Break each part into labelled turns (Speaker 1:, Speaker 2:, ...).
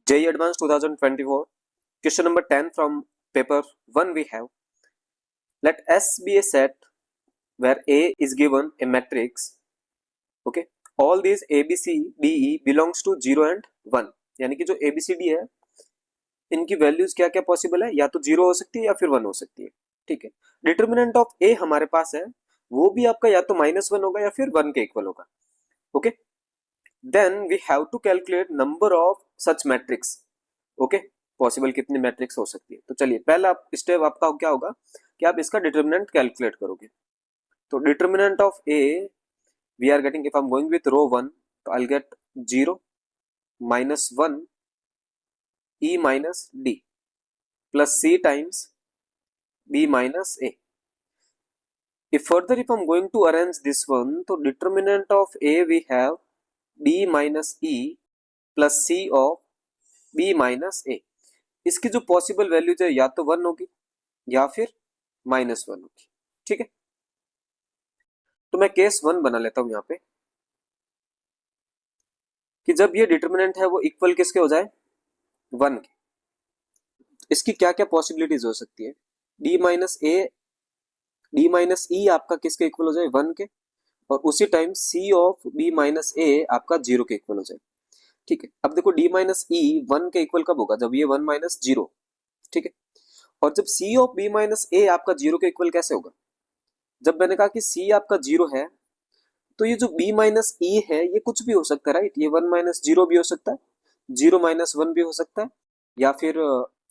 Speaker 1: JEE Advanced 2024, question number 10 from paper 1 we have. Let S be a set where A is given a matrix. Okay, all these A, B, C, D, E belongs to 0 and 1. यानी कि जो A, B, C, D है इनकी values क्या क्या possible है, या तो 0 हो सकती है या फिर 1 हो सकती है. ठीक है, डिटर्मिनेंट ऑफ A हमारे पास है, वो भी आपका या तो -1 होगा या फिर 1 के इक्वल होगा. Okay, then we have to calculate number of such matrix. Okay, possible कितनी मैट्रिक्स हो सकती है. तो चलिए पहला स्टेप आपका क्या होगा कि आप इसका डिटर्मिनेंट कैलकुलेट करोगे. तो determinant of A we are getting, if I am going with row 1 तो I will get 0 -1 e minus d plus c times b minus a. If further if I am going to arrange this one, तो determinant of a we have b minus e plus c of b minus a. इसकी जो possible values है या तो 1 होगी या फिर -1 होगी. ठीक है, तो मैं केस 1 बना लेता हूं यहाँ पे कि जब ये डिटर्मिनेंट है वो इक्वल किसके हो जाए, 1 के. इसकी क्या क्या पॉसिबिलिटीज हो सकती है, d माइनस e आपका किसके इक्वल हो जाए, 1 के, और उसी time c of b minus a आपका 0 के इक्वल हो जाए. ठीक है, अब देखो d माइनस e 1 के इक्वल कब होगा, जब ये 1 माइनस 0. ठीक है, और जब c of b minus a आपका 0 के इक्वल कैसे होगा, जब मैंने कहा कि c आपका 0 है तो ये जो b माइनस e है ये कुछ भी हो सकता है, राइट. ये 1 माइनस 0 भी हो सकता है, 0 माइनस 1 भी हो सकता है, या फिर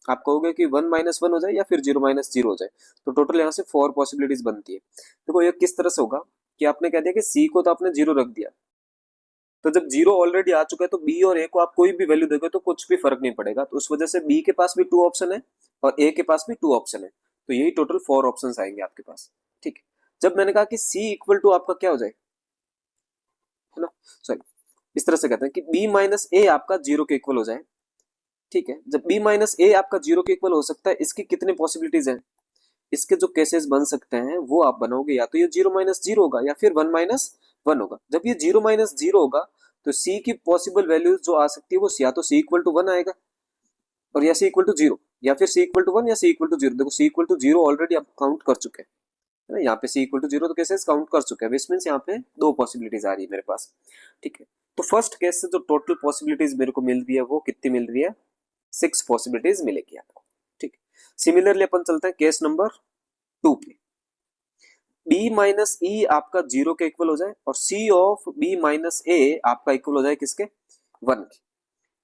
Speaker 1: आप कहोगे कि 1 माइनस 1 हो जाए या फिर 0 माइनस 0 हो जाए. तो टोटल यहाँ से 4 पॉसिबिलिटीज बनती है. देखो ये किस तरह से होगा कि आपने कह दिया कि c को तो आपने 0 रख दिया, तो जब 0 ऑलरेडी आ चुका है तो b और a को आप कोई भी वैल्यू दोगे तो कुछ भी फर्क नहीं पड़ेगा. तो उस वजह से b के पास भी 2 ऑप्शन है और a के पास भी 2 ऑप्शन है, तो यही टोटल 4 ऑप्शन आएंगे आपके पास. ठीक है, जब मैंने कहा कि c इक्वल टू आपका क्या हो जाए, है ना, सॉरी इस तरह से कहते हैं कि b माइनस a आपका 0 के इक्वल हो जाए. ठीक है, जब b माइनस a आपका 0 के इक्वल हो सकता है, इसकी कितने पॉसिबिलिटीज हैं, इसके जो केसेस बन सकते हैं वो आप बनाओगे, या तो ये 0 माइनस 0 होगा या फिर 1 माइनस 1 होगा. जब ये 0 माइनस 0 होगा तो c की पॉसिबल वैल्यूज जो आ सकती है वो या तो c इक्वल टू 1 आएगा और या c इक्वल टू 0, या फिर c इक्वल टू 1 या c इक्वल टू 0. देखो c इक्वल टू 0 ऑलरेडी आप काउंट कर चुके हैं, है ना, यहाँ पे c इक्वल टू 0 तो केसेस काउंट कर चुके हैं. विच मींस यहाँ पे 2 पॉसिबिलिटीज आ रही है मेरे पास. ठीक है, तो फर्स्ट केस से जो टोटल पॉसिबिलिटीज मेरे को मिल रही है वो कितनी मिल रही है, 6 पॉसिबिलिटीज मिलेगी आपको. ठीक है, सिमिलरली अपन चलते हैं केस नंबर 2 पे. b माइनस ई आपका 0 के इक्वल हो जाए और c of b minus a आपका इक्वल हो जाए किसके, 1 के.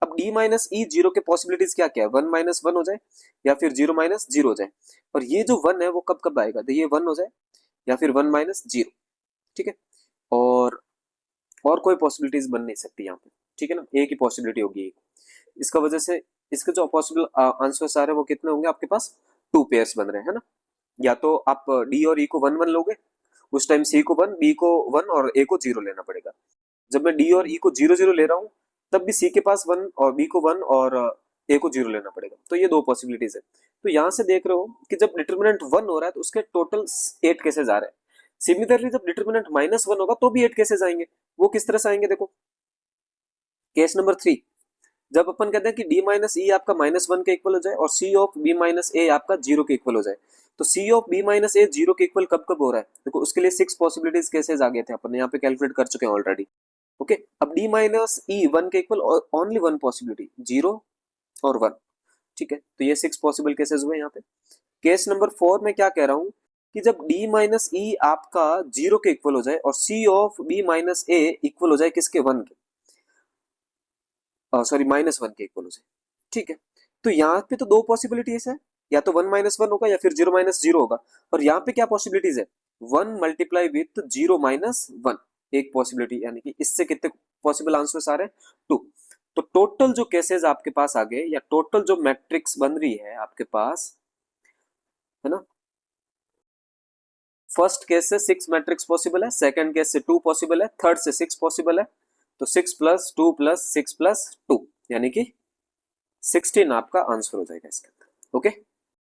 Speaker 1: अब d माइनस ई 0 के पॉसिबिलिटीज क्या क्या है, 1 माइनस 1 हो जाए या फिर 0 माइनस 0 हो जाए. और ये जो 1 है वो कब कब आएगा, तो ये 1 हो जाए या फिर 1 माइनस 0. ठीक है, और कोई पॉसिबिलिटीज बन नहीं सकती यहाँ पे. ठीक है ना, एक ही पॉसिबिलिटी होगी. इसका वजह से इसके जो पॉसिबल आंसर्स आ रहे हैं वो कितने होंगे आपके पास, 2 पेयर्स बन रहे हैं, है ना. या तो आप d और e को 1 1 लोगे, उस टाइम c को 1, b को 1 और a को 0 लेना पड़ेगा. जब मैं d और e को 0 0 ले रहा हूँ तब भी c के पास 1 और b को 1 और a को 0 लेना पड़ेगा. तो ये 2 पॉसिबिलिटीज है. तो यहाँ से देख रहे हो कि जब डिटर्मिनेंट 1 हो रहा है तो उसके टोटल 8 केसेस आ रहे हैं. सिमिलरली जब डिटर्मिनेंट -1 होगा तो भी 8 केसेस आएंगे. वो किस तरह से आएंगे, देखो केस नंबर 3. जब अपन कहते हैं कि d माइनस ई आपका -1 के इक्वल हो जाए और c of b minus a आपका 0 के इक्वल हो जाए, तो c of b minus a 0 के इक्वल कब कब हो रहा है, देखो उसके लिए 6 पॉसिबिलिटीज केसेस आ गए थे, अपन यहाँ पे कैलकुलेट कर चुके हैं ऑलरेडी. ओके, अब d माइनस ई 1 के इक्वल ओनली 1 पॉसिबिलिटी, 0 और 1. ठीक है, तो ये 6 पॉसिबल केसेस हुए यहाँ पे. केस नंबर 4 में क्या कह रहा हूँ कि जब d माइनस ई आपका 0 के इक्वल हो जाए और c of b minus a equal हो जाए किसके, 1 के, सॉरी -1 के इक्वल हो जाए. ठीक है, तो यहाँ पे तो 2 पॉसिबिलिटीज है, या तो 1 माइनस 1 होगा या फिर 0 माइनस 0 होगा. और यहाँ पे क्या पॉसिबिलिटीज है, 1 मल्टीप्लाई विथ 0 माइनस 1, एक पॉसिबिलिटी. यानी कि इससे कितने पॉसिबल आंसर्स आ रहे हैं, 2. तो टोटल जो केसेस आपके पास आ गए, या टोटल जो मैट्रिक्स बन रही है आपके पास, है ना, फर्स्ट केस से 6 मैट्रिक्स पॉसिबल है, सेकंड केस से 2 पॉसिबल है, थर्ड से 6 पॉसिबल है. तो 6 प्लस 2 प्लस 6 प्लस 2 यानी कि 16 आपका आंसर हो जाएगा इसके अंदर. ओके.